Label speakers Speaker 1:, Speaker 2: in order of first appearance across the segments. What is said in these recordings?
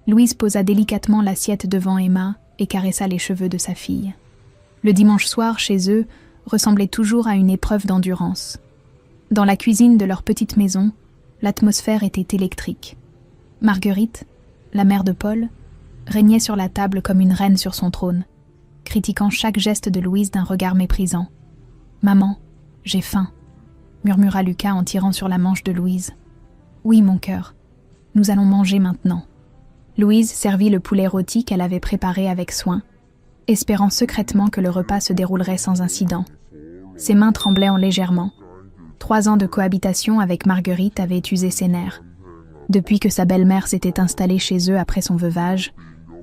Speaker 1: Louise posa délicatement l'assiette devant Emma et caressa les cheveux de sa fille. Le dimanche soir, chez eux, ressemblait toujours à une épreuve d'endurance. Dans la cuisine de leur petite maison, l'atmosphère était électrique. Marguerite, la mère de Paul, régnait sur la table comme une reine sur son trône, critiquant chaque geste de Louise d'un regard méprisant. « Maman, j'ai faim », murmura Lucas en tirant sur la manche de Louise. « Oui, mon cœur, nous allons manger maintenant. » Louise servit le poulet rôti qu'elle avait préparé avec soin, espérant secrètement que le repas se déroulerait sans incident. Ses mains tremblaient légèrement. 3 ans de cohabitation avec Marguerite avaient usé ses nerfs. Depuis que sa belle-mère s'était installée chez eux après son veuvage,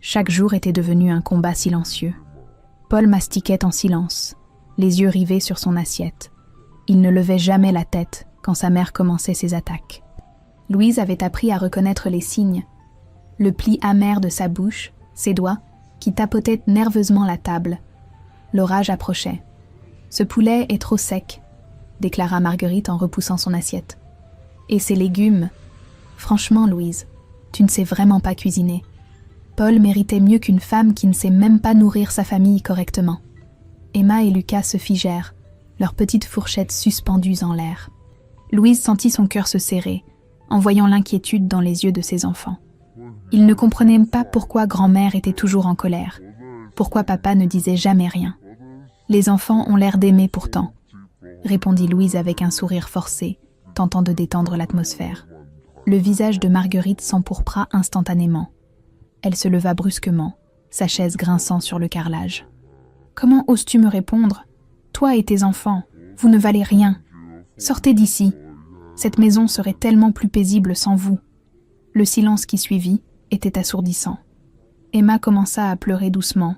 Speaker 1: chaque jour était devenu un combat silencieux. Paul mastiquait en silence, les yeux rivés sur son assiette. Il ne levait jamais la tête quand sa mère commençait ses attaques. Louise avait appris à reconnaître les signes, le pli amer de sa bouche, ses doigts, qui tapotaient nerveusement la table. L'orage approchait. « Ce poulet est trop sec », déclara Marguerite en repoussant son assiette. « Et ces légumes… Franchement, Louise, tu ne sais vraiment pas cuisiner. Paul méritait mieux qu'une femme qui ne sait même pas nourrir sa famille correctement. » Emma et Lucas se figèrent, leurs petites fourchettes suspendues en l'air. Louise sentit son cœur se serrer, en voyant l'inquiétude dans les yeux de ses enfants. Ils ne comprenaient pas pourquoi grand-mère était toujours en colère, pourquoi papa ne disait jamais rien. « Les enfants ont l'air d'aimer pourtant », répondit Louise avec un sourire forcé, tentant de détendre l'atmosphère. Le visage de Marguerite s'empourpra instantanément. Elle se leva brusquement, sa chaise grinçant sur le carrelage. « Comment oses-tu me répondre? Toi et tes enfants, vous ne valez rien. Sortez d'ici. Cette maison serait tellement plus paisible sans vous. » Le silence qui suivit était assourdissant. Emma commença à pleurer doucement,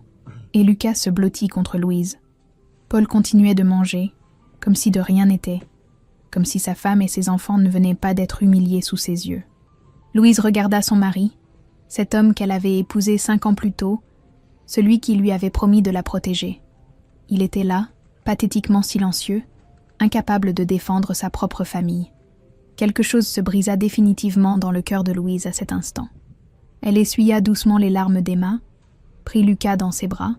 Speaker 1: et Lucas se blottit contre Louise. Paul continuait de manger, comme si de rien n'était, comme si sa femme et ses enfants ne venaient pas d'être humiliés sous ses yeux. Louise regarda son mari, cet homme qu'elle avait épousé 5 ans plus tôt, celui qui lui avait promis de la protéger. Il était là, pathétiquement silencieux, incapable de défendre sa propre famille. Quelque chose se brisa définitivement dans le cœur de Louise à cet instant. Elle essuya doucement les larmes d'Emma, prit Lucas dans ses bras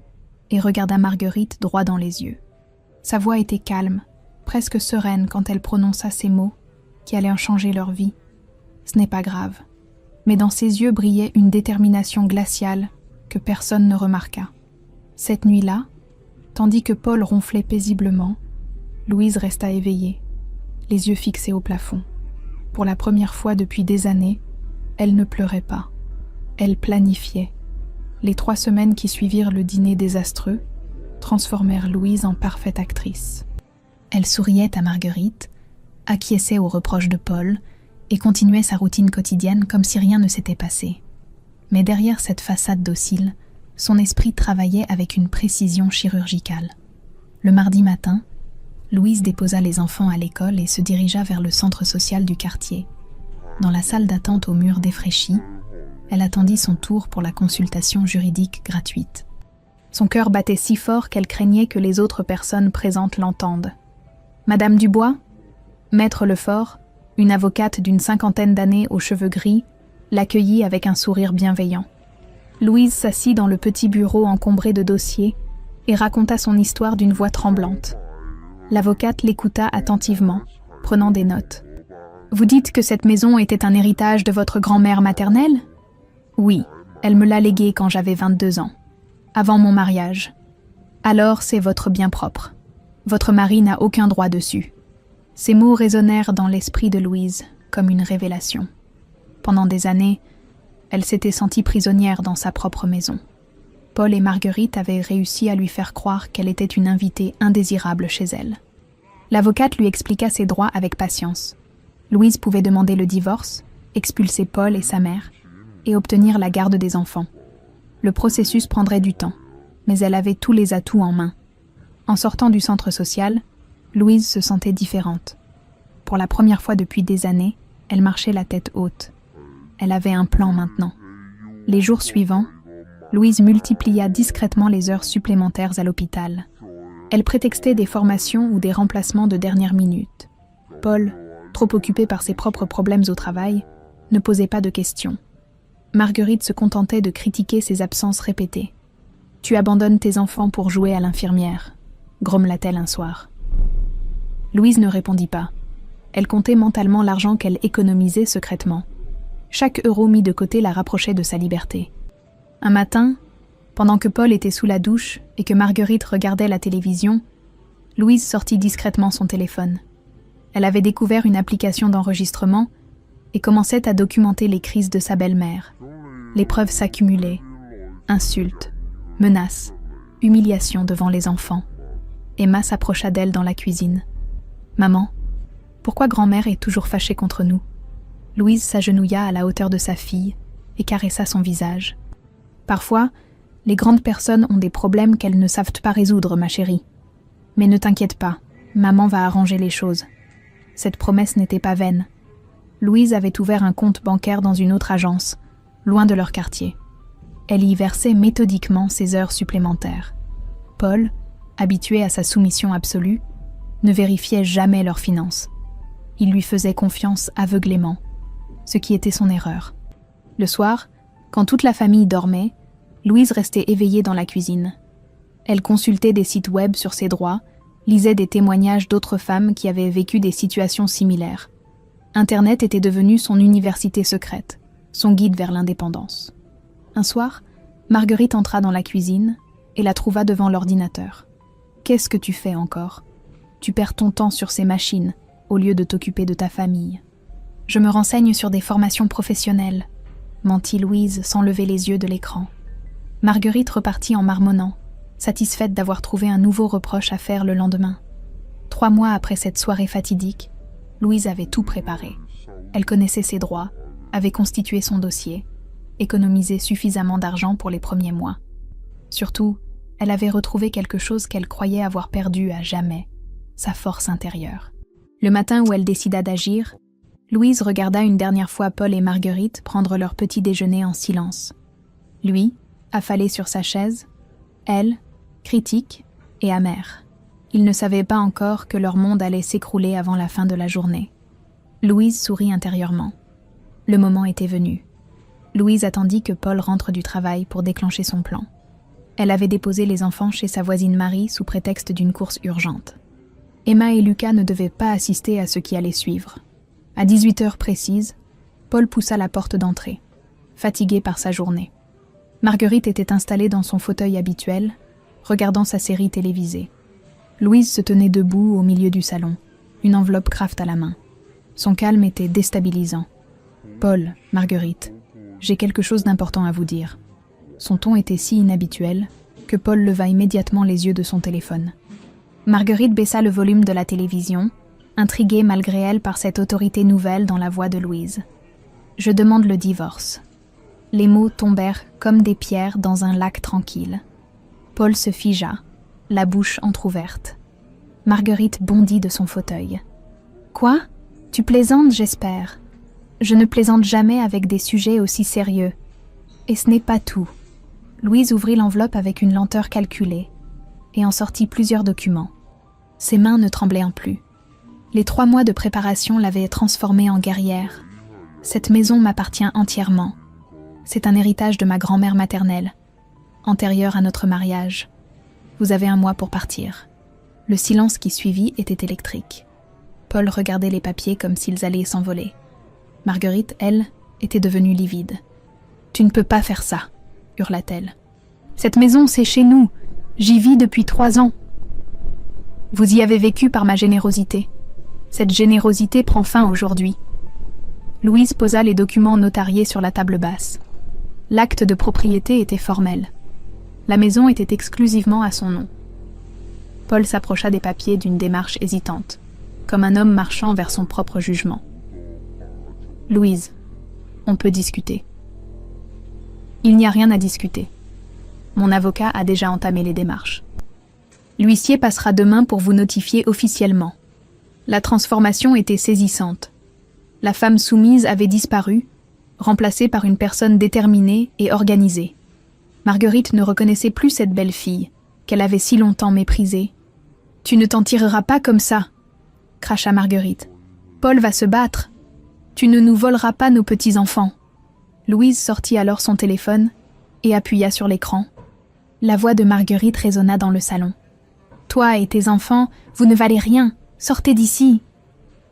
Speaker 1: et regarda Marguerite droit dans les yeux. Sa voix était calme, presque sereine quand elle prononça ces mots qui allaient en changer leur vie. Ce n'est pas grave. Mais dans ses yeux brillait une détermination glaciale que personne ne remarqua. Cette nuit-là, tandis que Paul ronflait paisiblement, Louise resta éveillée, les yeux fixés au plafond. Pour la première fois depuis des années, elle ne pleurait pas. Elle planifiait. Les 3 semaines qui suivirent le dîner désastreux transformèrent Louise en parfaite actrice. Elle souriait à Marguerite, acquiesçait aux reproches de Paul et continuait sa routine quotidienne comme si rien ne s'était passé. Mais derrière cette façade docile, son esprit travaillait avec une précision chirurgicale. Le mardi matin, Louise déposa les enfants à l'école et se dirigea vers le centre social du quartier. Dans la salle d'attente aux murs défraîchis, elle attendit son tour pour la consultation juridique gratuite. Son cœur battait si fort qu'elle craignait que les autres personnes présentes l'entendent. Madame Dubois, Maître Lefort, une avocate d'une 50aine d'années aux cheveux gris, l'accueillit avec un sourire bienveillant. Louise s'assit dans le petit bureau encombré de dossiers et raconta son histoire d'une voix tremblante. L'avocate l'écouta attentivement, prenant des notes. « Vous dites que cette maison était un héritage de votre grand-mère maternelle ? » ?»« Oui, elle me l'a léguée quand j'avais 22 ans, avant mon mariage. Alors c'est votre bien propre. Votre mari n'a aucun droit dessus. » Ces mots résonnèrent dans l'esprit de Louise comme une révélation. Pendant des années, elle s'était sentie prisonnière dans sa propre maison. Paul et Marguerite avaient réussi à lui faire croire qu'elle était une invitée indésirable chez elle. L'avocate lui expliqua ses droits avec patience. Louise pouvait demander le divorce, expulser Paul et sa mère, et obtenir la garde des enfants. Le processus prendrait du temps, mais elle avait tous les atouts en main. En sortant du centre social, Louise se sentait différente. Pour la première fois depuis des années, elle marchait la tête haute. Elle avait un plan maintenant. Les jours suivants, Louise multiplia discrètement les heures supplémentaires à l'hôpital. Elle prétextait des formations ou des remplacements de dernière minute. Paul, trop occupé par ses propres problèmes au travail, ne posait pas de questions. Marguerite se contentait de critiquer ses absences répétées. « Tu abandonnes tes enfants pour jouer à l'infirmière », grommela-t-elle un soir. Louise ne répondit pas. Elle comptait mentalement l'argent qu'elle économisait secrètement. Chaque euro mis de côté la rapprochait de sa liberté. Un matin, pendant que Paul était sous la douche et que Marguerite regardait la télévision, Louise sortit discrètement son téléphone. Elle avait découvert une application d'enregistrement et commençait à documenter les crises de sa belle-mère. Les preuves s'accumulaient. Insultes, menaces, humiliations devant les enfants. Emma s'approcha d'elle dans la cuisine. « Maman, pourquoi grand-mère est toujours fâchée contre nous ?» Louise s'agenouilla à la hauteur de sa fille et caressa son visage. « Parfois, les grandes personnes ont des problèmes qu'elles ne savent pas résoudre, ma chérie. Mais ne t'inquiète pas, maman va arranger les choses. » Cette promesse n'était pas vaine. Louise avait ouvert un compte bancaire dans une autre agence, loin de leur quartier. Elle y versait méthodiquement ses heures supplémentaires. Paul, habitué à sa soumission absolue, ne vérifiait jamais leurs finances. Il lui faisait confiance aveuglément, ce qui était son erreur. Le soir, quand toute la famille dormait, Louise restait éveillée dans la cuisine. Elle consultait des sites web sur ses droits, lisait des témoignages d'autres femmes qui avaient vécu des situations similaires. Internet était devenu son université secrète, son guide vers l'indépendance. Un soir, Marguerite entra dans la cuisine et la trouva devant l'ordinateur. « Qu'est-ce que tu fais encore ? Tu perds ton temps sur ces machines au lieu de t'occuper de ta famille. »« Je me renseigne sur des formations professionnelles », mentit Louise sans lever les yeux de l'écran. Marguerite repartit en marmonnant, satisfaite d'avoir trouvé un nouveau reproche à faire le lendemain. 3 mois après cette soirée fatidique, Louise avait tout préparé. Elle connaissait ses droits, avait constitué son dossier, économisé suffisamment d'argent pour les premiers mois. Surtout, elle avait retrouvé quelque chose qu'elle croyait avoir perdu à jamais, sa force intérieure. Le matin où elle décida d'agir, Louise regarda une dernière fois Paul et Marguerite prendre leur petit déjeuner en silence. Lui, affalé sur sa chaise, elle, critique et amère. Ils ne savaient pas encore que leur monde allait s'écrouler avant la fin de la journée. Louise sourit intérieurement. Le moment était venu. Louise attendit que Paul rentre du travail pour déclencher son plan. Elle avait déposé les enfants chez sa voisine Marie sous prétexte d'une course urgente. Emma et Lucas ne devaient pas assister à ce qui allait suivre. À 18h précises, Paul poussa la porte d'entrée, fatigué par sa journée. Marguerite était installée dans son fauteuil habituel, regardant sa série télévisée. Louise se tenait debout au milieu du salon, une enveloppe Kraft à la main. Son calme était déstabilisant. « Paul, Marguerite, j'ai quelque chose d'important à vous dire. » Son ton était si inhabituel que Paul leva immédiatement les yeux de son téléphone. Marguerite baissa le volume de la télévision, intriguée malgré elle par cette autorité nouvelle dans la voix de Louise. « Je demande le divorce. » Les mots tombèrent comme des pierres dans un lac tranquille. Paul se figea, la bouche entr'ouverte. Marguerite bondit de son fauteuil. « Quoi ? Tu plaisantes, j'espère. Je ne plaisante jamais avec des sujets aussi sérieux. Et ce n'est pas tout. » Louise ouvrit l'enveloppe avec une lenteur calculée et en sortit plusieurs documents. Ses mains ne tremblaient plus. Les 3 mois de préparation l'avaient transformée en guerrière. « Cette maison m'appartient entièrement. C'est un héritage de ma grand-mère maternelle, antérieure à notre mariage. Vous avez 1 mois pour partir. » Le silence qui suivit était électrique. Paul regardait les papiers comme s'ils allaient s'envoler. Marguerite, elle, était devenue livide. « Tu ne peux pas faire ça !» hurla-t-elle. « Cette maison, c'est chez nous. J'y vis depuis 3 ans. Vous y avez vécu par ma générosité. Cette générosité prend fin aujourd'hui. » Louise posa les documents notariés sur la table basse. L'acte de propriété était formel. La maison était exclusivement à son nom. Paul s'approcha des papiers d'une démarche hésitante, comme un homme marchant vers son propre jugement. « Louise, on peut discuter. » « Il n'y a rien à discuter. Mon avocat a déjà entamé les démarches. L'huissier passera demain pour vous notifier officiellement. » La transformation était saisissante. La femme soumise avait disparu, remplacée par une personne déterminée et organisée. Marguerite ne reconnaissait plus cette belle fille, qu'elle avait si longtemps méprisée. « Tu ne t'en tireras pas comme ça !» cracha Marguerite. « Paul va se battre. Tu ne nous voleras pas nos petits-enfants. » Louise sortit alors son téléphone et appuya sur l'écran. La voix de Marguerite résonna dans le salon. « Toi et tes enfants, vous ne valez rien. Sortez d'ici !»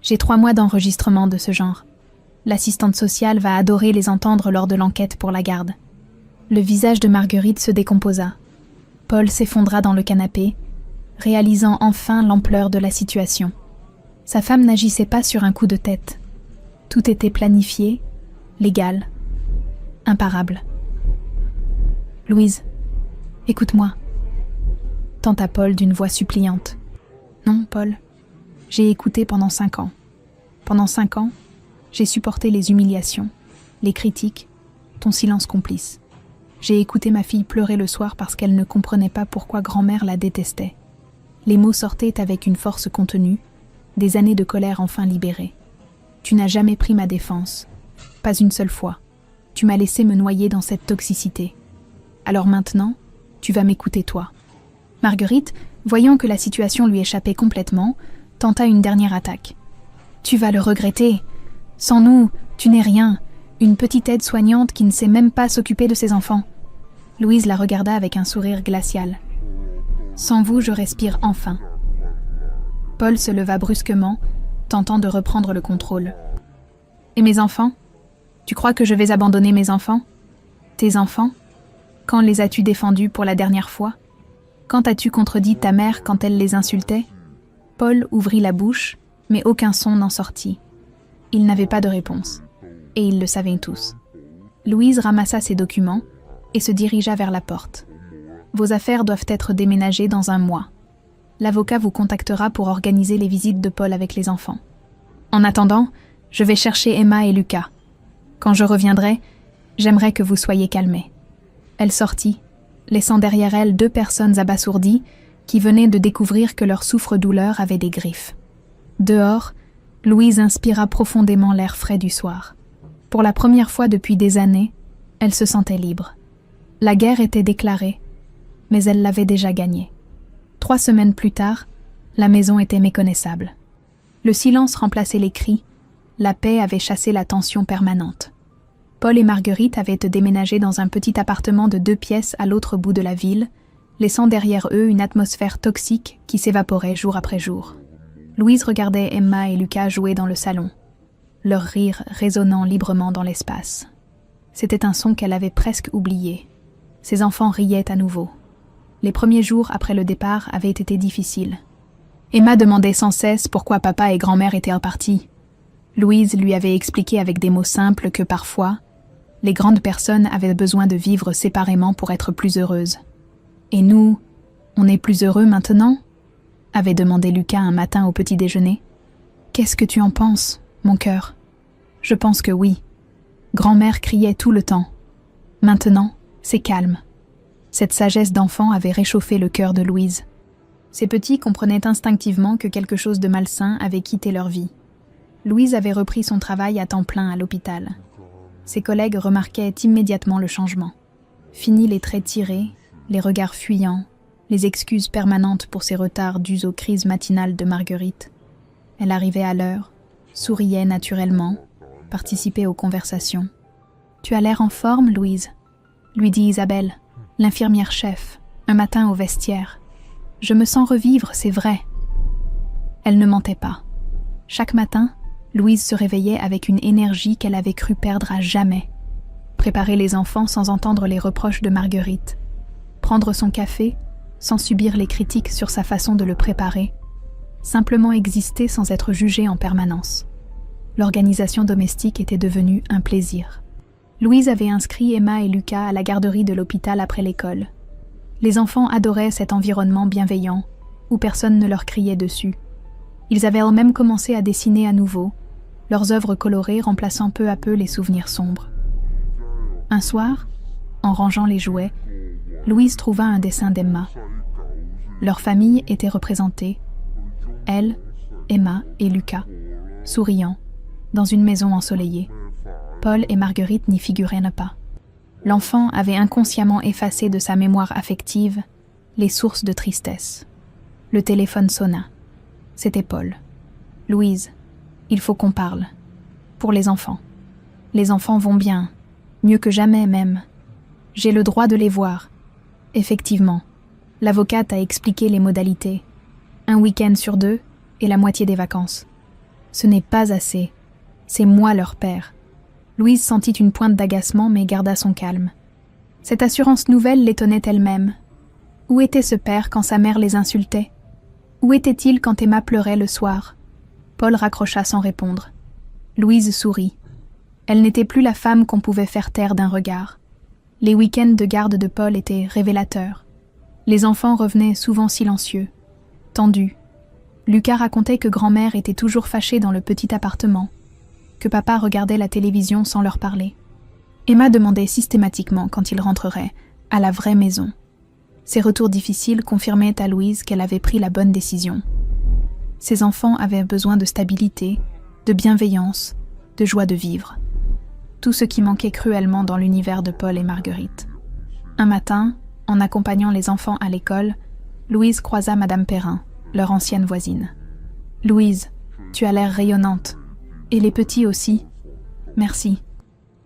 Speaker 1: J'ai 3 mois d'enregistrement de ce genre. L'assistante sociale va adorer les entendre lors de l'enquête pour la garde. Le visage de Marguerite se décomposa. Paul s'effondra dans le canapé, réalisant enfin l'ampleur de la situation. Sa femme n'agissait pas sur un coup de tête. Tout était planifié, légal, imparable. « Louise, écoute-moi » tenta Paul d'une voix suppliante. « Non, Paul, j'ai écouté pendant 5 ans. Pendant 5 ans, j'ai supporté les humiliations, les critiques, ton silence complice. J'ai écouté ma fille pleurer le soir parce qu'elle ne comprenait pas pourquoi grand-mère la détestait. Les mots sortaient avec une force contenue, des années de colère enfin libérées. Tu n'as jamais pris ma défense, pas une seule fois. Tu m'as laissé me noyer dans cette toxicité. Alors maintenant, tu vas m'écouter toi. » Marguerite, voyant que la situation lui échappait complètement, tenta une dernière attaque. « Tu vas le regretter. Sans nous, tu n'es rien. Une petite aide-soignante qui ne sait même pas s'occuper de ses enfants. » Louise la regarda avec un sourire glacial. « Sans vous, je respire enfin. » Paul se leva brusquement, tentant de reprendre le contrôle. « Et mes enfants ? Tu crois que je vais abandonner mes enfants ? Tes enfants ? Quand les as-tu défendus pour la dernière fois ? Quand as-tu contredit ta mère quand elle les insultait ? » Paul ouvrit la bouche, mais aucun son n'en sortit. Il n'avait pas de réponse, et ils le savaient tous. Louise ramassa ses documents et se dirigea vers la porte. « Vos affaires doivent être déménagées dans 1 mois. L'avocat vous contactera pour organiser les visites de Paul avec les enfants. En attendant, je vais chercher Emma et Lucas. Quand je reviendrai, j'aimerais que vous soyez calmés. » Elle sortit, laissant derrière elle 2 personnes abasourdies qui venaient de découvrir que leur souffre-douleur avait des griffes. Dehors, Louise inspira profondément l'air frais du soir. Pour la première fois depuis des années, elle se sentait libre. La guerre était déclarée, mais elle l'avait déjà gagnée. 3 semaines plus tard, la maison était méconnaissable. Le silence remplaçait les cris, la paix avait chassé la tension permanente. Paul et Marguerite avaient déménagé dans un petit appartement de 2 pièces à l'autre bout de la ville, laissant derrière eux une atmosphère toxique qui s'évaporait jour après jour. Louise regardait Emma et Lucas jouer dans le salon, leur rire résonnant librement dans l'espace. C'était un son qu'elle avait presque oublié. Ses enfants riaient à nouveau. Les premiers jours après le départ avaient été difficiles. Emma demandait sans cesse pourquoi papa et grand-mère étaient repartis. Louise lui avait expliqué avec des mots simples que parfois, les grandes personnes avaient besoin de vivre séparément pour être plus heureuses. « Et nous, on est plus heureux maintenant ?» avait demandé Lucas un matin au petit déjeuner. « Qu'est-ce que tu en penses, mon cœur ?» « Je pense que oui. Grand-mère criait tout le temps. Maintenant, c'est calme. » Cette sagesse d'enfant avait réchauffé le cœur de Louise. Ces petits comprenaient instinctivement que quelque chose de malsain avait quitté leur vie. Louise avait repris son travail à temps plein à l'hôpital. Ses collègues remarquaient immédiatement le changement. Fini les traits tirés, les regards fuyants, les excuses permanentes pour ses retards dus aux crises matinales de Marguerite. Elle arrivait à l'heure, souriait naturellement, participait aux conversations. « Tu as l'air en forme, Louise ?» lui dit Isabelle, l'infirmière-chef, un matin au vestiaire. « Je me sens revivre, c'est vrai. » Elle ne mentait pas. Chaque matin, Louise se réveillait avec une énergie qu'elle avait cru perdre à jamais. Préparer les enfants sans entendre les reproches de Marguerite. Prendre son café sans subir les critiques sur sa façon de le préparer. Simplement exister sans être jugée en permanence. L'organisation domestique était devenue un plaisir. Louise avait inscrit Emma et Lucas à la garderie de l'hôpital après l'école. Les enfants adoraient cet environnement bienveillant, où personne ne leur criait dessus. Ils avaient eux-mêmes commencé à dessiner à nouveau, leurs œuvres colorées remplaçant peu à peu les souvenirs sombres. Un soir, en rangeant les jouets, Louise trouva un dessin d'Emma. Leur famille était représentée, elle, Emma et Lucas, souriant, dans une maison ensoleillée. Paul et Marguerite n'y figuraient pas. L'enfant avait inconsciemment effacé de sa mémoire affective les sources de tristesse. Le téléphone sonna. C'était Paul. « Louise, il faut qu'on parle. Pour les enfants. Les enfants vont bien. mieux que jamais même. J'ai le droit de les voir. Effectivement, l'avocate a expliqué les modalités. Un week-end sur 2 et la moitié des vacances. Ce n'est pas assez. C'est moi leur père. Louise sentit une pointe d'agacement mais garda son calme. Cette assurance nouvelle l'étonnait elle-même. Où était ce père quand sa mère les insultait? Où était-il quand Emma pleurait le soir? Paul raccrocha sans répondre. Louise sourit. Elle n'était plus la femme qu'on pouvait faire taire d'un regard. Les week-ends de garde de Paul étaient révélateurs. Les enfants revenaient souvent silencieux, tendus. Lucas racontait que grand-mère était toujours fâchée dans le petit appartement, que papa regardait la télévision sans leur parler. Emma demandait systématiquement quand ils rentreraient, à la vraie maison. Ces retours difficiles confirmaient à Louise qu'elle avait pris la bonne décision. Ses enfants avaient besoin de stabilité, de bienveillance, de joie de vivre. Tout ce qui manquait cruellement dans l'univers de Paul et Marguerite. Un matin, en accompagnant les enfants à l'école, Louise croisa Madame Perrin, leur ancienne voisine. « Louise, tu as l'air rayonnante. Et les petits aussi. Merci.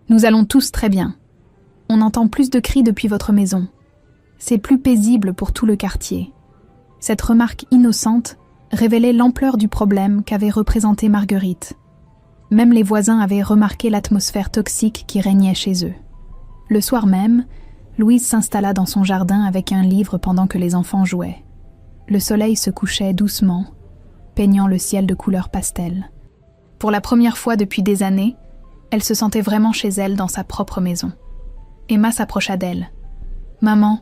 Speaker 1: Nous allons tous très bien. On entend plus de cris depuis votre maison. C'est plus paisible pour tout le quartier. » Cette remarque innocente révélait l'ampleur du problème qu'avait représenté Marguerite. Même les voisins avaient remarqué l'atmosphère toxique qui régnait chez eux. Le soir même, Louise s'installa dans son jardin avec un livre pendant que les enfants jouaient. Le soleil se couchait doucement, peignant le ciel de couleur pastel. Pour la première fois depuis des années, elle se sentait vraiment chez elle dans sa propre maison. Emma s'approcha d'elle. « Maman,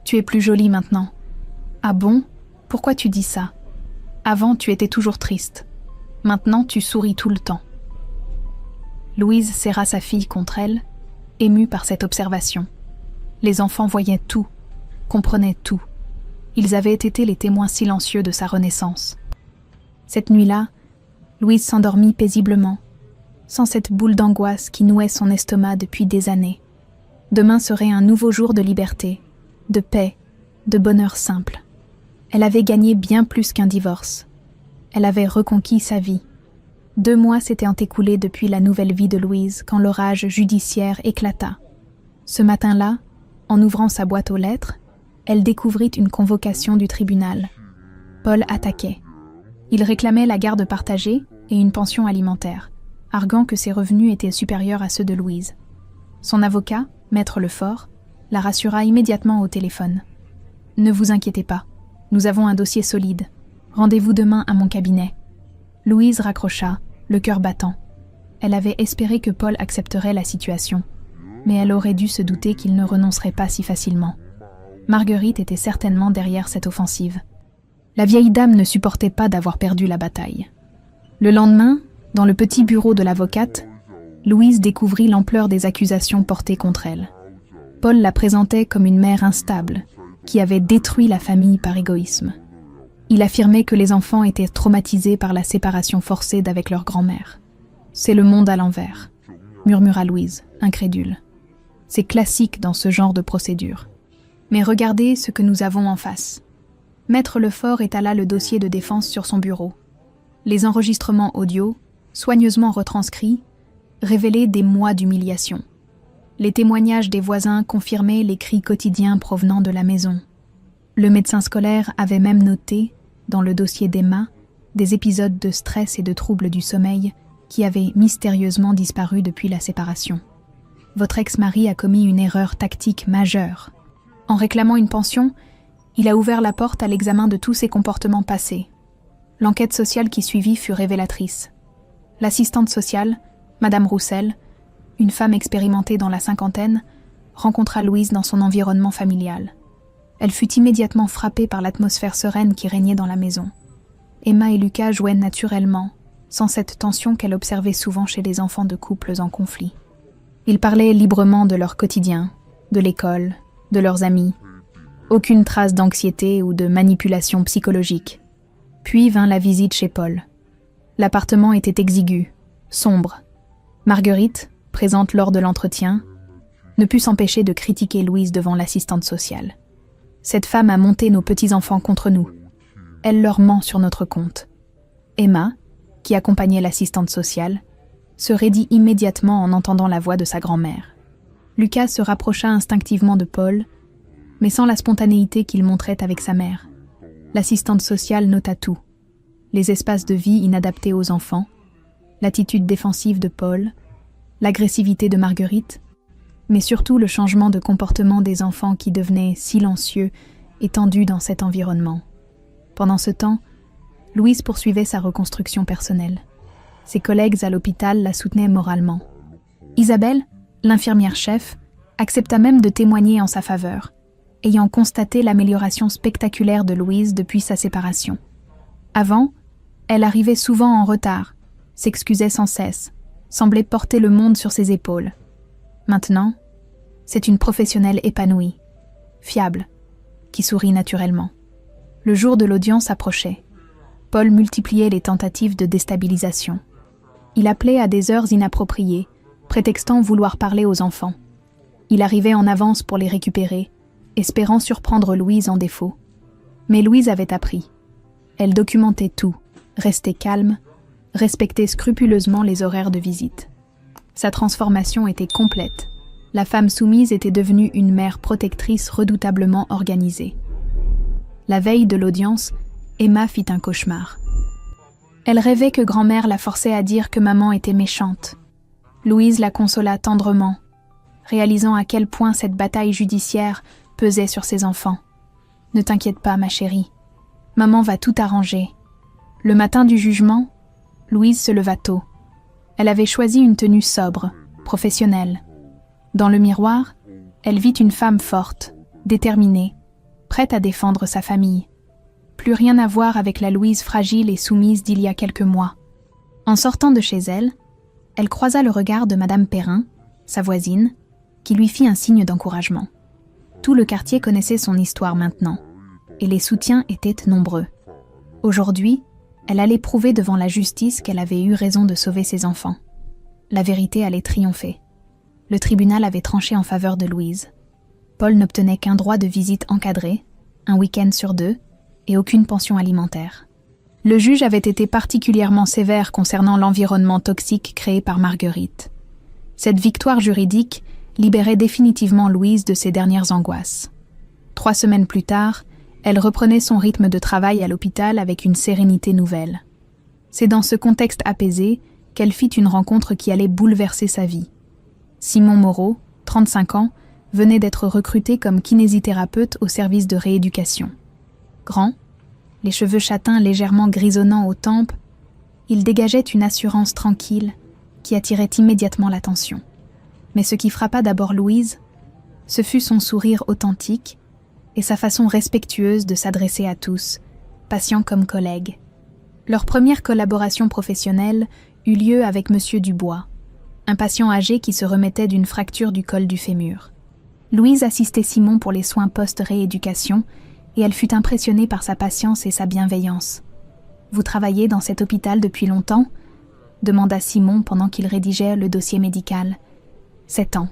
Speaker 1: tu es plus jolie maintenant. »« Ah bon? Pourquoi tu dis ça? Avant, tu étais toujours triste. Maintenant, tu souris tout le temps. » Louise serra sa fille contre elle, émue par cette observation. Les enfants voyaient tout, comprenaient tout. Ils avaient été les témoins silencieux de sa renaissance. Cette nuit-là, Louise s'endormit paisiblement, sans cette boule d'angoisse qui nouait son estomac depuis des années. Demain serait un nouveau jour de liberté, de paix, de bonheur simple. Elle avait gagné bien plus qu'un divorce. Elle avait reconquis sa vie. 2 mois s'étaient écoulés depuis la nouvelle vie de Louise quand l'orage judiciaire éclata. Ce matin-là, en ouvrant sa boîte aux lettres, elle découvrit une convocation du tribunal. Paul attaquait. Il réclamait la garde partagée et une pension alimentaire, arguant que ses revenus étaient supérieurs à ceux de Louise. Son avocat, Maître Lefort, la rassura immédiatement au téléphone. « Ne vous inquiétez pas, nous avons un dossier solide. Rendez-vous demain à mon cabinet. » Louise raccrocha, le cœur battant. Elle avait espéré que Paul accepterait la situation, mais elle aurait dû se douter qu'il ne renoncerait pas si facilement. Marguerite était certainement derrière cette offensive. La vieille dame ne supportait pas d'avoir perdu la bataille. Le lendemain, dans le petit bureau de l'avocate, Louise découvrit l'ampleur des accusations portées contre elle. Paul la présentait comme une mère instable, qui avait détruit la famille par égoïsme. Il affirmait que les enfants étaient traumatisés par la séparation forcée d'avec leur grand-mère. « C'est le monde à l'envers », murmura Louise, incrédule. « C'est classique dans ce genre de procédure. Mais regardez ce que nous avons en face. » Maître Lefort étala le dossier de défense sur son bureau. Les enregistrements audio, soigneusement retranscrits, révélaient des mois d'humiliation. Les témoignages des voisins confirmaient les cris quotidiens provenant de la maison. Le médecin scolaire avait même noté, dans le dossier d'Emma, des épisodes de stress et de troubles du sommeil qui avaient mystérieusement disparu depuis la séparation. Votre ex-mari a commis une erreur tactique majeure. En réclamant une pension, il a ouvert la porte à l'examen de tous ses comportements passés. L'enquête sociale qui suivit fut révélatrice. L'assistante sociale, Madame Roussel, une femme expérimentée dans la cinquantaine, rencontra Louise dans son environnement familial. Elle fut immédiatement frappée par l'atmosphère sereine qui régnait dans la maison. Emma et Lucas jouaient naturellement, sans cette tension qu'elle observait souvent chez les enfants de couples en conflit. Ils parlaient librement de leur quotidien, de l'école, de leurs amis. Aucune trace d'anxiété ou de manipulation psychologique. Puis vint la visite chez Paul. L'appartement était exigu, sombre. Marguerite, présente lors de l'entretien, ne put s'empêcher de critiquer Louise devant l'assistante sociale. Cette femme a monté nos petits-enfants contre nous. Elle leur ment sur notre compte. Emma, qui accompagnait l'assistante sociale, se raidit immédiatement en entendant la voix de sa grand-mère. Lucas se rapprocha instinctivement de Paul, mais sans la spontanéité qu'il montrait avec sa mère. L'assistante sociale nota tout. Les espaces de vie inadaptés aux enfants, l'attitude défensive de Paul, l'agressivité de Marguerite, mais surtout le changement de comportement des enfants qui devenaient silencieux et tendus dans cet environnement. Pendant ce temps, Louise poursuivait sa reconstruction personnelle. Ses collègues à l'hôpital la soutenaient moralement. Isabelle, l'infirmière-chef, accepta même de témoigner en sa faveur, ayant constaté l'amélioration spectaculaire de Louise depuis sa séparation. Avant, elle arrivait souvent en retard, s'excusait sans cesse, semblait porter le monde sur ses épaules. Maintenant, c'est une professionnelle épanouie, fiable, qui sourit naturellement. Le jour de l'audience approchait. Paul multipliait les tentatives de déstabilisation. Il appelait à des heures inappropriées, prétextant vouloir parler aux enfants. Il arrivait en avance pour les récupérer, espérant surprendre Louise en défaut. Mais Louise avait appris. Elle documentait tout, restait calme, respectait scrupuleusement les horaires de visite. Sa transformation était complète. La femme soumise était devenue une mère protectrice redoutablement organisée. La veille de l'audience, Emma fit un cauchemar. Elle rêvait que grand-mère la forçait à dire que maman était méchante. Louise la consola tendrement, réalisant à quel point cette bataille judiciaire pesait sur ses enfants. « Ne t'inquiète pas, ma chérie. Maman va tout arranger. » Le matin du jugement, Louise se leva tôt. Elle avait choisi une tenue sobre, professionnelle. Dans le miroir, elle vit une femme forte, déterminée, prête à défendre sa famille. Plus rien à voir avec la Louise fragile et soumise d'il y a quelques mois. En sortant de chez elle, elle croisa le regard de Madame Perrin, sa voisine, qui lui fit un signe d'encouragement. Tout le quartier connaissait son histoire maintenant, et les soutiens étaient nombreux. Aujourd'hui, elle allait prouver devant la justice qu'elle avait eu raison de sauver ses enfants. La vérité allait triompher. Le tribunal avait tranché en faveur de Louise. Paul n'obtenait qu'un droit de visite encadré, un week-end sur 2, et aucune pension alimentaire. Le juge avait été particulièrement sévère concernant l'environnement toxique créé par Marguerite. Cette victoire juridique libérait définitivement Louise de ses dernières angoisses. 3 semaines plus tard, elle reprenait son rythme de travail à l'hôpital avec une sérénité nouvelle. C'est dans ce contexte apaisé qu'elle fit une rencontre qui allait bouleverser sa vie. Simon Moreau, 35 ans, venait d'être recruté comme kinésithérapeute au service de rééducation. Grand, les cheveux châtains légèrement grisonnants aux tempes, il dégageait une assurance tranquille qui attirait immédiatement l'attention. Mais ce qui frappa d'abord Louise, ce fut son sourire authentique et sa façon respectueuse de s'adresser à tous, patients comme collègues. Leur première collaboration professionnelle eut lieu avec Monsieur Dubois, un patient âgé qui se remettait d'une fracture du col du fémur. Louise assistait Simon pour les soins post-rééducation et elle fut impressionnée par sa patience et sa bienveillance. « Vous travaillez dans cet hôpital depuis longtemps ?» demanda Simon pendant qu'il rédigeait le dossier médical. « 7 ans.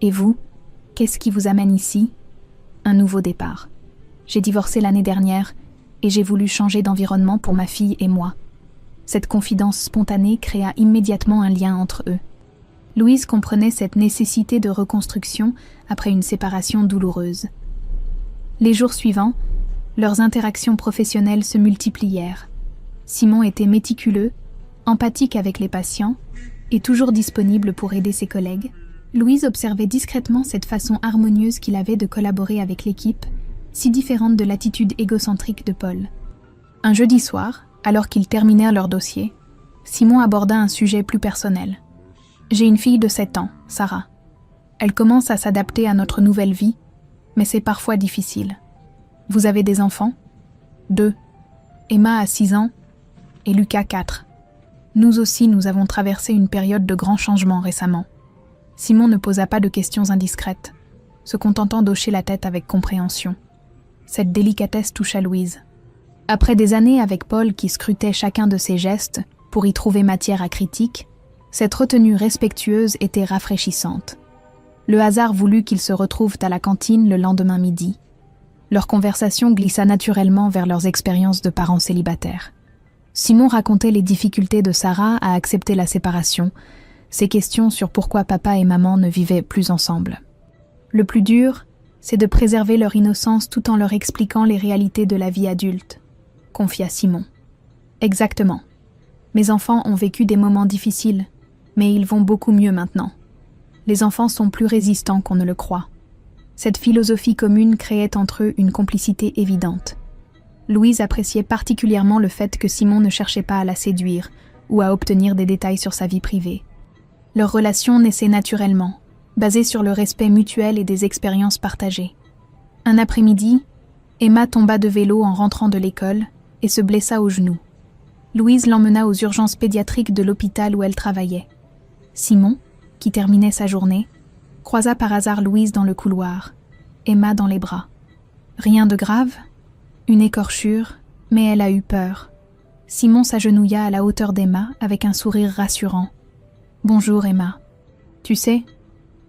Speaker 1: Et vous, qu'est-ce qui vous amène ici ?» Un nouveau départ. J'ai divorcé l'année dernière et j'ai voulu changer d'environnement pour ma fille et moi. Cette confidence spontanée créa immédiatement un lien entre eux. Louise comprenait cette nécessité de reconstruction après une séparation douloureuse. Les jours suivants, leurs interactions professionnelles se multiplièrent. Simon était méticuleux, empathique avec les patients et toujours disponible pour aider ses collègues. Louise observait discrètement cette façon harmonieuse qu'il avait de collaborer avec l'équipe, si différente de l'attitude égocentrique de Paul. Un jeudi soir, alors qu'ils terminèrent leur dossier, Simon aborda un sujet plus personnel. « J'ai une fille de 7 ans, Sarah. Elle commence à s'adapter à notre nouvelle vie, mais c'est parfois difficile. Vous avez des enfants ? 2. Emma a 6 ans et Lucas 4. Nous aussi, nous avons traversé une période de grands changements récemment. » Simon ne posa pas de questions indiscrètes, se contentant d'hocher la tête avec compréhension. Cette délicatesse toucha Louise. Après des années avec Paul qui scrutait chacun de ses gestes pour y trouver matière à critique, cette retenue respectueuse était rafraîchissante. Le hasard voulut qu'ils se retrouvent à la cantine le lendemain midi. Leur conversation glissa naturellement vers leurs expériences de parents célibataires. Simon racontait les difficultés de Sarah à accepter la séparation, Ces questions sur pourquoi papa et maman ne vivaient plus ensemble. Le plus dur, c'est de préserver leur innocence tout en leur expliquant les réalités de la vie adulte, confia Simon. Exactement. Mes enfants ont vécu des moments difficiles, mais ils vont beaucoup mieux maintenant. Les enfants sont plus résistants qu'on ne le croit. Cette philosophie commune créait entre eux une complicité évidente. Louise appréciait particulièrement le fait que Simon ne cherchait pas à la séduire ou à obtenir des détails sur sa vie privée. Leur relation naissait naturellement, basée sur le respect mutuel et des expériences partagées. Un après-midi, Emma tomba de vélo en rentrant de l'école et se blessa au genou. Louise l'emmena aux urgences pédiatriques de l'hôpital où elle travaillait. Simon, qui terminait sa journée, croisa par hasard Louise dans le couloir, Emma dans les bras. Rien de grave, une écorchure, mais elle a eu peur. Simon s'agenouilla à la hauteur d'Emma avec un sourire rassurant. « Bonjour Emma. Tu sais,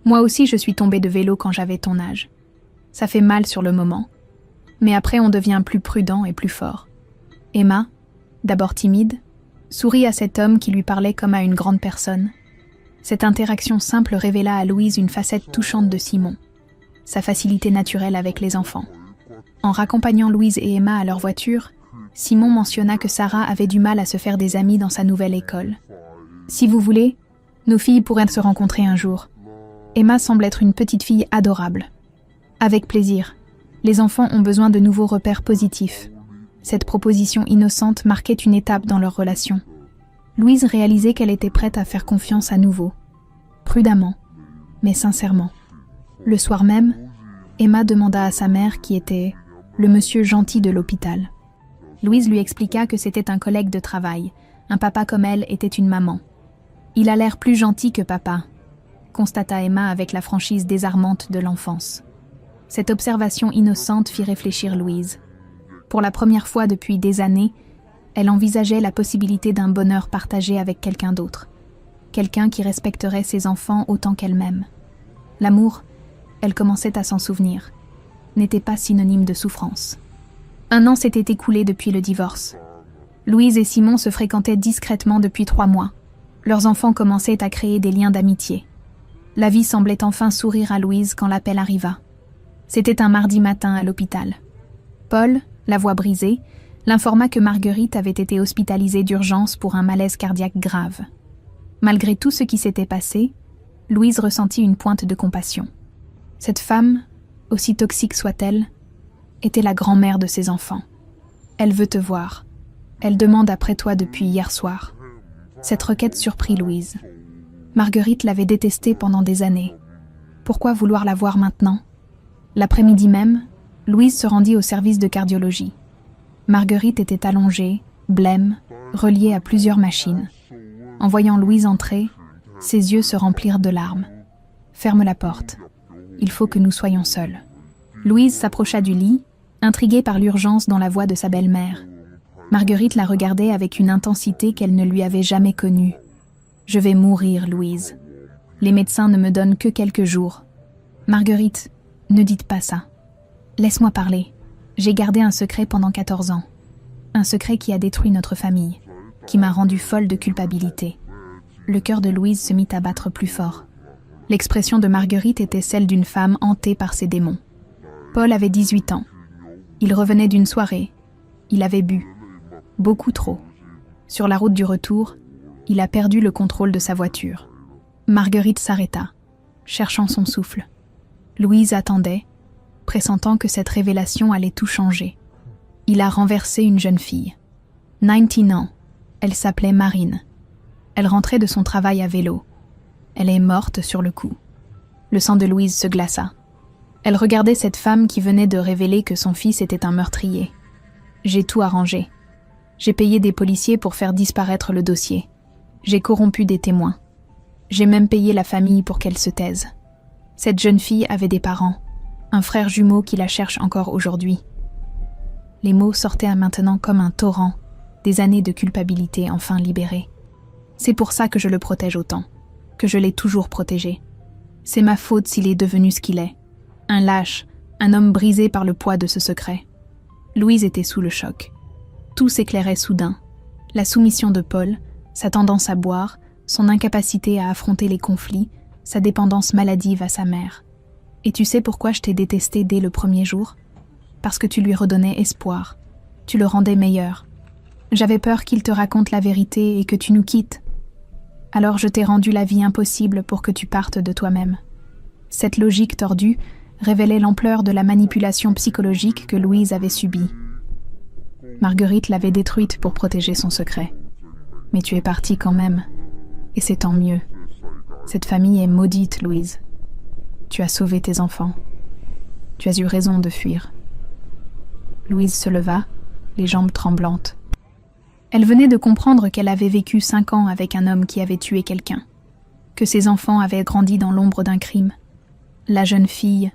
Speaker 1: moi aussi je suis tombée de vélo quand j'avais ton âge. Ça fait mal sur le moment, mais après on devient plus prudent et plus fort. » Emma, d'abord timide, sourit à cet homme qui lui parlait comme à une grande personne. Cette interaction simple révéla à Louise une facette touchante de Simon, sa facilité naturelle avec les enfants. En raccompagnant Louise et Emma à leur voiture, Simon mentionna que Sarah avait du mal à se faire des amis dans sa nouvelle école. « Si vous voulez, nos filles pourraient se rencontrer un jour. Emma semble être une petite fille adorable. » « Avec plaisir. Les enfants ont besoin de nouveaux repères positifs. » Cette proposition innocente marquait une étape dans leur relation. Louise réalisait qu'elle était prête à faire confiance à nouveau. Prudemment, mais sincèrement. Le soir même, Emma demanda à sa mère qui était le monsieur gentil de l'hôpital. Louise lui expliqua que c'était un collègue de travail. Un papa comme elle était une maman. « Il a l'air plus gentil que papa », constata Emma avec la franchise désarmante de l'enfance. Cette observation innocente fit réfléchir Louise. Pour la première fois depuis des années, elle envisageait la possibilité d'un bonheur partagé avec quelqu'un d'autre. Quelqu'un qui respecterait ses enfants autant qu'elle-même. L'amour, elle commençait à s'en souvenir, n'était pas synonyme de souffrance. 1 an s'était écoulé depuis le divorce. Louise et Simon se fréquentaient discrètement depuis 3 mois. Leurs enfants commençaient à créer des liens d'amitié. La vie semblait enfin sourire à Louise quand l'appel arriva. C'était un mardi matin à l'hôpital. Paul, la voix brisée, l'informa que Marguerite avait été hospitalisée d'urgence pour un malaise cardiaque grave. Malgré tout ce qui s'était passé, Louise ressentit une pointe de compassion. Cette femme, aussi toxique soit-elle, était la grand-mère de ses enfants. Elle veut te voir. Elle demande après toi depuis hier soir. Cette requête surprit Louise. Marguerite l'avait détestée pendant des années. Pourquoi vouloir la voir maintenant ? L'après-midi même, Louise se rendit au service de cardiologie. Marguerite était allongée, blême, reliée à plusieurs machines. En voyant Louise entrer, ses yeux se remplirent de larmes. « Ferme la porte. Il faut que nous soyons seuls. » Louise s'approcha du lit, intriguée par l'urgence dans la voix de sa belle-mère. Marguerite la regardait avec une intensité qu'elle ne lui avait jamais connue. « Je vais mourir, Louise. Les médecins ne me donnent que quelques jours. »« Marguerite, ne dites pas ça. Laisse-moi parler. J'ai gardé un secret pendant 14 ans. Un secret qui a détruit notre famille, qui m'a rendue folle de culpabilité. » Le cœur de Louise se mit à battre plus fort. L'expression de Marguerite était celle d'une femme hantée par ses démons. Paul avait 18 ans. Il revenait d'une soirée. Il avait bu. Beaucoup trop. Sur la route du retour, il a perdu le contrôle de sa voiture. Marguerite s'arrêta, cherchant son souffle. Louise attendait, pressentant que cette révélation allait tout changer. Il a renversé une jeune fille. 19 ans. Elle s'appelait Marine. Elle rentrait de son travail à vélo. Elle est morte sur le coup. Le sang de Louise se glaça. Elle regardait cette femme qui venait de révéler que son fils était un meurtrier. J'ai tout arrangé. J'ai payé des policiers pour faire disparaître le dossier. J'ai corrompu des témoins. J'ai même payé la famille pour qu'elle se taise. Cette jeune fille avait des parents, un frère jumeau qui la cherche encore aujourd'hui. Les mots sortaient maintenant comme un torrent, des années de culpabilité enfin libérées. C'est pour ça que je le protège autant, que je l'ai toujours protégé. C'est ma faute s'il est devenu ce qu'il est. Un lâche, un homme brisé par le poids de ce secret. Louise était sous le choc. Tout s'éclairait soudain. La soumission de Paul, sa tendance à boire, son incapacité à affronter les conflits, sa dépendance maladive à sa mère. Et tu sais pourquoi je t'ai détesté dès le premier jour? Parce que tu lui redonnais espoir. Tu le rendais meilleur. J'avais peur qu'il te raconte la vérité et que tu nous quittes. Alors je t'ai rendu la vie impossible pour que tu partes de toi-même. Cette logique tordue révélait l'ampleur de la manipulation psychologique que Louise avait subie. Marguerite l'avait détruite pour protéger son secret. Mais tu es partie quand même. Et c'est tant mieux. Cette famille est maudite, Louise. Tu as sauvé tes enfants. Tu as eu raison de fuir. Louise se leva, les jambes tremblantes. Elle venait de comprendre qu'elle avait vécu 5 ans avec un homme qui avait tué quelqu'un, que ses enfants avaient grandi dans l'ombre d'un crime. La jeune fille,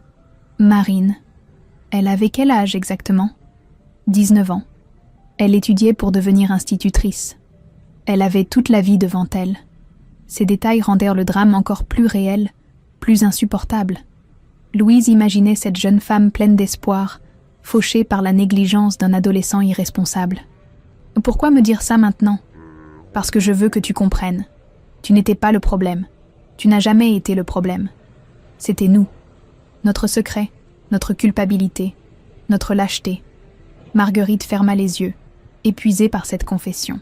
Speaker 1: Marine, elle avait quel âge exactement? 19 ans. Elle étudiait pour devenir institutrice. Elle avait toute la vie devant elle. Ces détails rendèrent le drame encore plus réel, plus insupportable. Louise imaginait cette jeune femme pleine d'espoir, fauchée par la négligence d'un adolescent irresponsable. Pourquoi me dire ça maintenant? Parce que je veux que tu comprennes. Tu n'étais pas le problème. Tu n'as jamais été le problème. C'était nous. Notre secret, notre culpabilité, notre lâcheté. Marguerite ferma les yeux, épuisée par cette confession.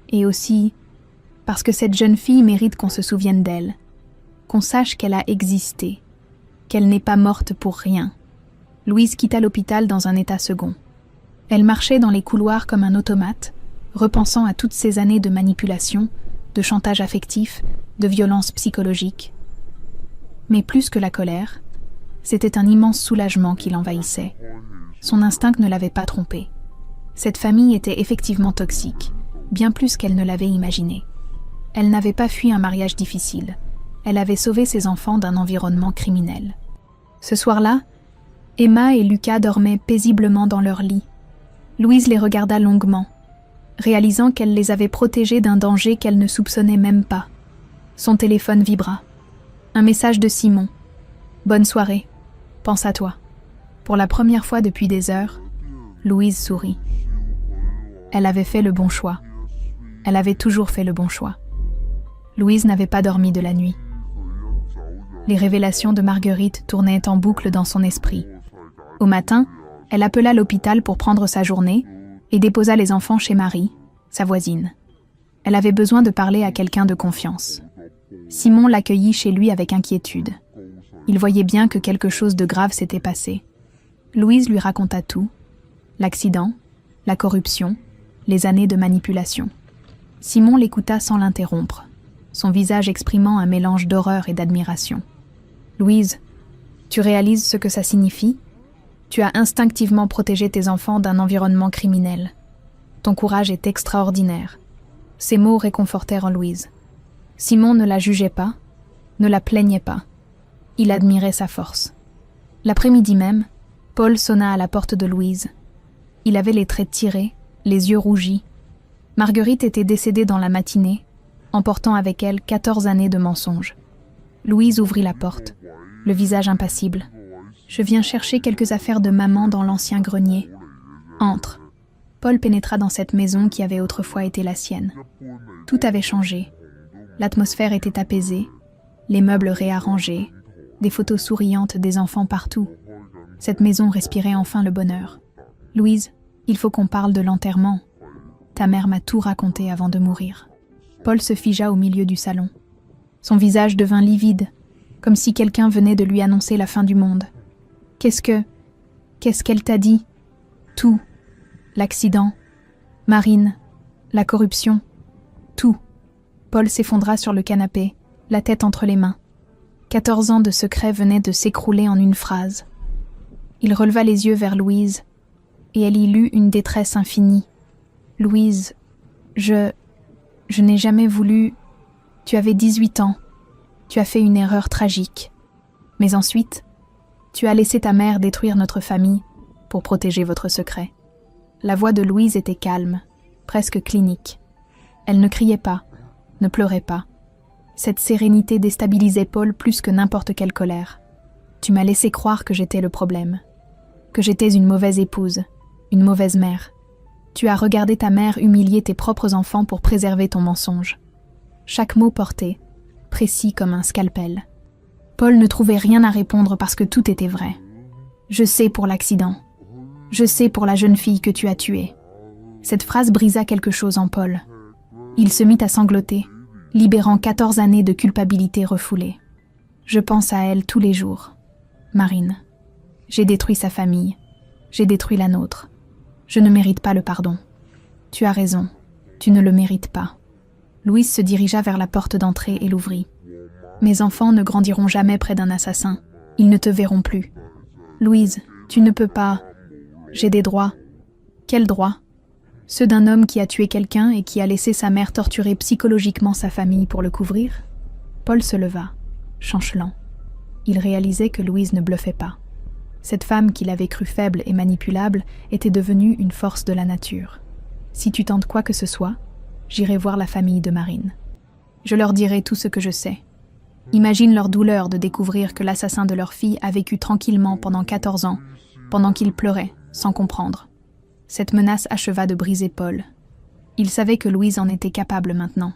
Speaker 1: Et aussi parce que cette jeune fille mérite qu'on se souvienne d'elle, qu'on sache qu'elle a existé, qu'elle n'est pas morte pour rien. Louise quitta l'hôpital dans un état second. Elle marchait dans les couloirs comme un automate, repensant à toutes ces années de manipulation, de chantage affectif, de violence psychologique. Mais plus que la colère, c'était un immense soulagement qui l'envahissait. Son instinct ne l'avait pas trompée. Cette famille était effectivement toxique, bien plus qu'elle ne l'avait imaginé. Elle n'avait pas fui un mariage difficile. Elle avait sauvé ses enfants d'un environnement criminel. Ce soir-là, Emma et Lucas dormaient paisiblement dans leur lit. Louise les regarda longuement, réalisant qu'elle les avait protégés d'un danger qu'elle ne soupçonnait même pas. Son téléphone vibra. Un message de Simon. « Bonne soirée. Pense à toi. » Pour la première fois depuis des heures, Louise sourit. Elle avait fait le bon choix. Elle avait toujours fait le bon choix. Louise n'avait pas dormi de la nuit. Les révélations de Marguerite tournaient en boucle dans son esprit. Au matin, elle appela l'hôpital pour prendre sa journée et déposa les enfants chez Marie, sa voisine. Elle avait besoin de parler à quelqu'un de confiance. Simon l'accueillit chez lui avec inquiétude. Il voyait bien que quelque chose de grave s'était passé. Louise lui raconta tout, l'accident, la corruption, les années de manipulation. Simon l'écouta sans l'interrompre, son visage exprimant un mélange d'horreur et d'admiration. « Louise, tu réalises ce que ça signifie? Tu as instinctivement protégé tes enfants d'un environnement criminel. Ton courage est extraordinaire. » Ces mots réconfortèrent Louise. Simon ne la jugeait pas, ne la plaignait pas. Il admirait sa force. L'après-midi même, Paul sonna à la porte de Louise. Il avait les traits tirés, les yeux rougis. Marguerite était décédée dans la matinée, emportant avec elle 14 années de mensonges. Louise ouvrit la porte, le visage impassible. « Je viens chercher quelques affaires de maman dans l'ancien grenier. Entre. » Paul pénétra dans cette maison qui avait autrefois été la sienne. Tout avait changé. L'atmosphère était apaisée, les meubles réarrangés, des photos souriantes des enfants partout. Cette maison respirait enfin le bonheur. « Louise, il faut qu'on parle de l'enterrement. Ta mère m'a tout raconté avant de mourir. » Paul se figea au milieu du salon. Son visage devint livide, comme si quelqu'un venait de lui annoncer la fin du monde. « Qu'est-ce qu'elle t'a dit? » « Tout. L'accident. Marine. La corruption. Tout. » Paul s'effondra sur le canapé, la tête entre les mains. 14 ans de secrets venaient de s'écrouler en une phrase. Il releva les yeux vers Louise, et elle y lut une détresse infinie. « Louise, je n'ai jamais voulu... Tu avais 18 ans. Tu as fait une erreur tragique. Mais ensuite, tu as laissé ta mère détruire notre famille pour protéger votre secret. » La voix de Louise était calme, presque clinique. Elle ne criait pas, ne pleurait pas. Cette sérénité déstabilisait Paul plus que n'importe quelle colère. « Tu m'as laissé croire que j'étais le problème, que j'étais une mauvaise épouse, une mauvaise mère. Tu as regardé ta mère humilier tes propres enfants pour préserver ton mensonge. chaque mot porté, précis comme un scalpel. Paul ne trouvait rien à répondre parce que tout était vrai. « Je sais pour l'accident. Je sais pour la jeune fille que tu as tuée. » Cette phrase brisa quelque chose en Paul. Il se mit à sangloter, libérant 14 années de culpabilité refoulée. « Je pense à elle tous les jours. Marine. J'ai détruit sa famille. J'ai détruit la nôtre. Je ne mérite pas le pardon. Tu as raison. Tu ne le mérites pas. » Louise se dirigea vers la porte d'entrée et l'ouvrit. « Mes enfants ne grandiront jamais près d'un assassin. Ils ne te verront plus. Louise, tu ne peux pas... J'ai des droits. » « Quels droits ? Ceux d'un homme qui a tué quelqu'un et qui a laissé sa mère torturer psychologiquement sa famille pour le couvrir ?» Paul se leva, chancelant. Il réalisait que Louise ne bluffait pas. Cette femme qu'il avait crue faible et manipulable était devenue une force de la nature. « Si tu tentes quoi que ce soit, j'irai voir la famille de Marine. Je leur dirai tout ce que je sais. Imagine leur douleur de découvrir que l'assassin de leur fille a vécu tranquillement pendant 14 ans, pendant qu'il pleurait, sans comprendre. » Cette menace acheva de briser Paul. Il savait que Louise en était capable maintenant.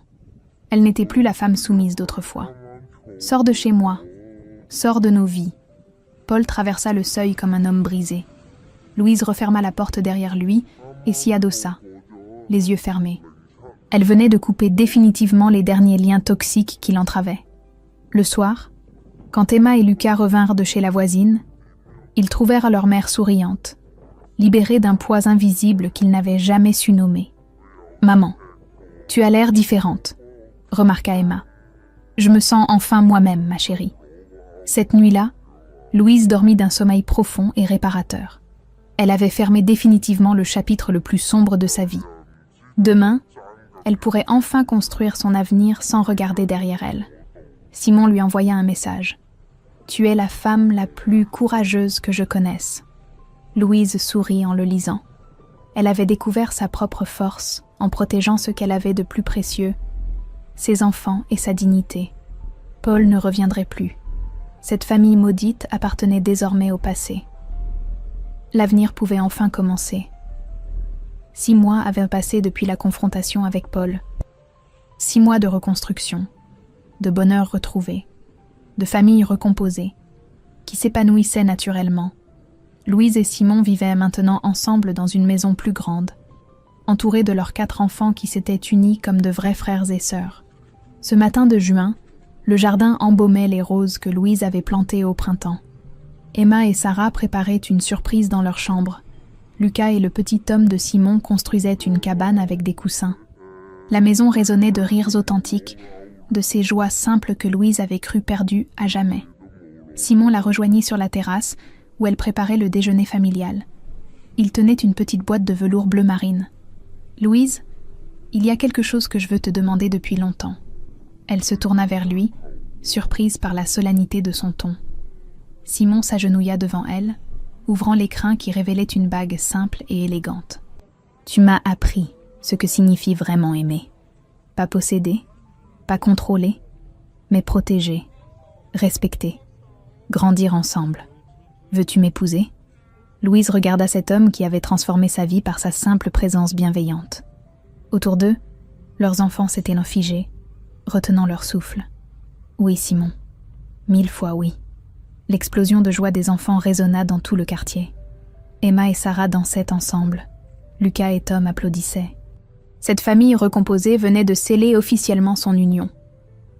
Speaker 1: Elle n'était plus la femme soumise d'autrefois. « Sors de chez moi. Sors de nos vies. » Paul traversa le seuil comme un homme brisé. Louise referma la porte derrière lui et s'y adossa, les yeux fermés. Elle venait de couper définitivement les derniers liens toxiques qui l'entravaient. Le soir, quand Emma et Lucas revinrent de chez la voisine, ils trouvèrent leur mère souriante, libérée d'un poids invisible qu'ils n'avaient jamais su nommer. « Maman, tu as l'air différente, » remarqua Emma. « Je me sens enfin moi-même, ma chérie. » Cette nuit-là, Louise dormit d'un sommeil profond et réparateur. Elle avait fermé définitivement le chapitre le plus sombre de sa vie. Demain, elle pourrait enfin construire son avenir sans regarder derrière elle. Simon lui envoya un message. « Tu es la femme la plus courageuse que je connaisse. » Louise sourit en le lisant. Elle avait découvert sa propre force en protégeant ce qu'elle avait de plus précieux, ses enfants et sa dignité. Paul ne reviendrait plus. Cette famille maudite appartenait désormais au passé. L'avenir pouvait enfin commencer. 6 mois avaient passé depuis la confrontation avec Paul. 6 mois de reconstruction, de bonheur retrouvé, de famille recomposée, qui s'épanouissait naturellement. Louise et Simon vivaient maintenant ensemble dans une maison plus grande, entourés de leurs 4 enfants qui s'étaient unis comme de vrais frères et sœurs. Ce matin de juin, le jardin embaumait les roses que Louise avait plantées au printemps. Emma et Sarah préparaient une surprise dans leur chambre. Lucas et le petit homme de Simon construisaient une cabane avec des coussins. La maison résonnait de rires authentiques, de ces joies simples que Louise avait cru perdues à jamais. Simon la rejoignit sur la terrasse, où elle préparait le déjeuner familial. Il tenait une petite boîte de velours bleu marine. « Louise, il y a quelque chose que je veux te demander depuis longtemps. » Elle se tourna vers lui, surprise par la solennité de son ton. Simon s'agenouilla devant elle, ouvrant l'écrin qui révélait une bague simple et élégante. « Tu m'as appris ce que signifie vraiment aimer. Pas posséder, pas contrôler, mais protéger, respecter, grandir ensemble. Veux-tu m'épouser ?» Louise regarda cet homme qui avait transformé sa vie par sa simple présence bienveillante. Autour d'eux, leurs enfants s'étaient figés, retenant leur souffle. « Oui, Simon. 1000 fois oui. » L'explosion de joie des enfants résonna dans tout le quartier. Emma et Sarah dansaient ensemble. Lucas et Tom applaudissaient. Cette famille recomposée venait de sceller officiellement son union.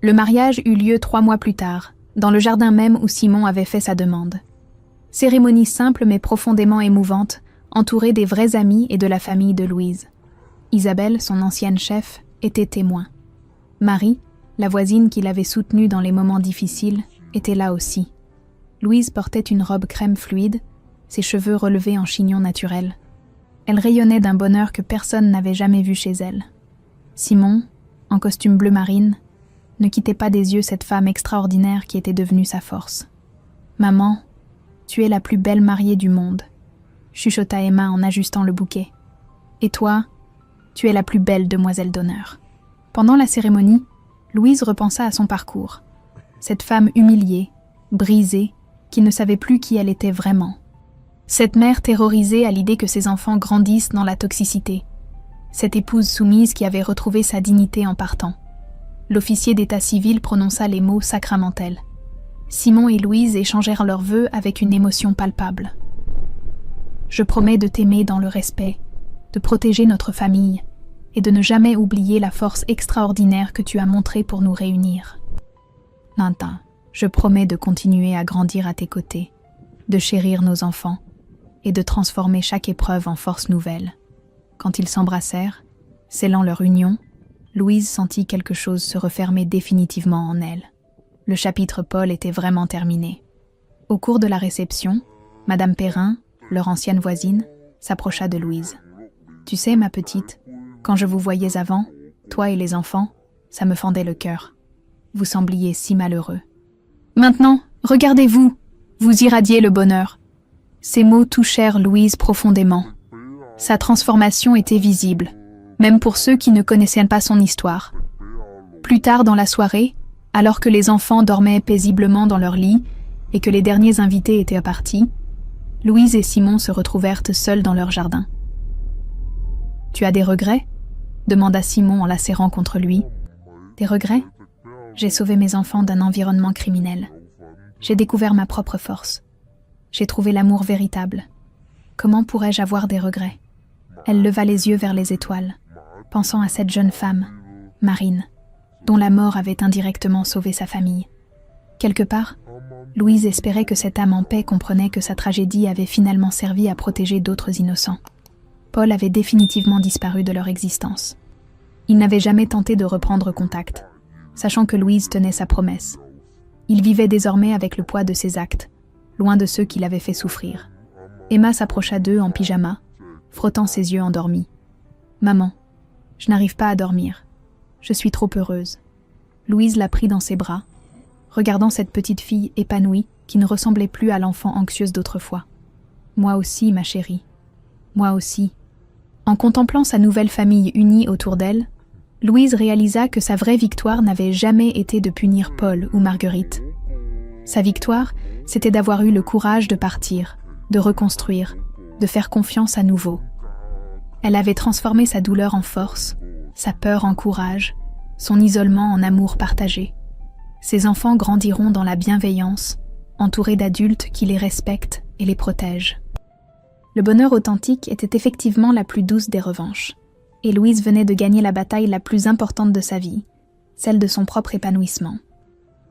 Speaker 1: Le mariage eut lieu 3 mois plus tard, dans le jardin même où Simon avait fait sa demande. Cérémonie simple mais profondément émouvante, entourée des vrais amis et de la famille de Louise. Isabelle, son ancienne chef, était témoin. Marie, la voisine qui l'avait soutenue dans les moments difficiles, était là aussi. Louise portait une robe crème fluide, ses cheveux relevés en chignon naturel. Elle rayonnait d'un bonheur que personne n'avait jamais vu chez elle. Simon, en costume bleu marine, ne quittait pas des yeux cette femme extraordinaire qui était devenue sa force. « Maman, tu es la plus belle mariée du monde », chuchota Emma en ajustant le bouquet. « Et toi, tu es la plus belle demoiselle d'honneur. » Pendant la cérémonie, Louise repensa à son parcours. Cette femme humiliée, brisée, qui ne savait plus qui elle était vraiment. Cette mère terrorisée à l'idée que ses enfants grandissent dans la toxicité. Cette épouse soumise qui avait retrouvé sa dignité en partant. L'officier d'état civil prononça les mots sacramentels. Simon et Louise échangèrent leurs vœux avec une émotion palpable. « Je promets de t'aimer dans le respect, de protéger notre famille et de ne jamais oublier la force extraordinaire que tu as montrée pour nous réunir. Nanta, je promets de continuer à grandir à tes côtés, de chérir nos enfants et de transformer chaque épreuve en force nouvelle. » Quand ils s'embrassèrent, scellant leur union, Louise sentit quelque chose se refermer définitivement en elle. Le chapitre Paul était vraiment terminé. Au cours de la réception, Madame Perrin, leur ancienne voisine, s'approcha de Louise. « Tu sais, ma petite, quand je vous voyais avant, toi et les enfants, ça me fendait le cœur. Vous sembliez si malheureux. Maintenant, regardez-vous, vous irradiez le bonheur. » Ces mots touchèrent Louise profondément. Sa transformation était visible, même pour ceux qui ne connaissaient pas son histoire. Plus tard dans la soirée, alors que les enfants dormaient paisiblement dans leur lit et que les derniers invités étaient partis, Louise et Simon se retrouvèrent seuls dans leur jardin. « Tu as des regrets ?» demanda Simon en la serrant contre lui. « Des regrets ? J'ai sauvé mes enfants d'un environnement criminel. J'ai découvert ma propre force. J'ai trouvé l'amour véritable. Comment pourrais-je avoir des regrets ?» Elle leva les yeux vers les étoiles, pensant à cette jeune femme, Marine, dont la mort avait indirectement sauvé sa famille. Quelque part, Louise espérait que cette âme en paix comprenait que sa tragédie avait finalement servi à protéger d'autres innocents. Paul avait définitivement disparu de leur existence. Il n'avait jamais tenté de reprendre contact, sachant que Louise tenait sa promesse. Il vivait désormais avec le poids de ses actes, loin de ceux qui l'avaient fait souffrir. Emma s'approcha d'eux en pyjama, frottant ses yeux endormis. « Maman, je n'arrive pas à dormir. Je suis trop heureuse. » Louise la prit dans ses bras, regardant cette petite fille épanouie qui ne ressemblait plus à l'enfant anxieuse d'autrefois. « Moi aussi, ma chérie. Moi aussi. » En contemplant sa nouvelle famille unie autour d'elle, Louise réalisa que sa vraie victoire n'avait jamais été de punir Paul ou Marguerite. Sa victoire, c'était d'avoir eu le courage de partir, de reconstruire, de faire confiance à nouveau. Elle avait transformé sa douleur en force, sa peur en courage, son isolement en amour partagé. Ses enfants grandiront dans la bienveillance, entourés d'adultes qui les respectent et les protègent. Le bonheur authentique était effectivement la plus douce des revanches, et Louise venait de gagner la bataille la plus importante de sa vie, celle de son propre épanouissement.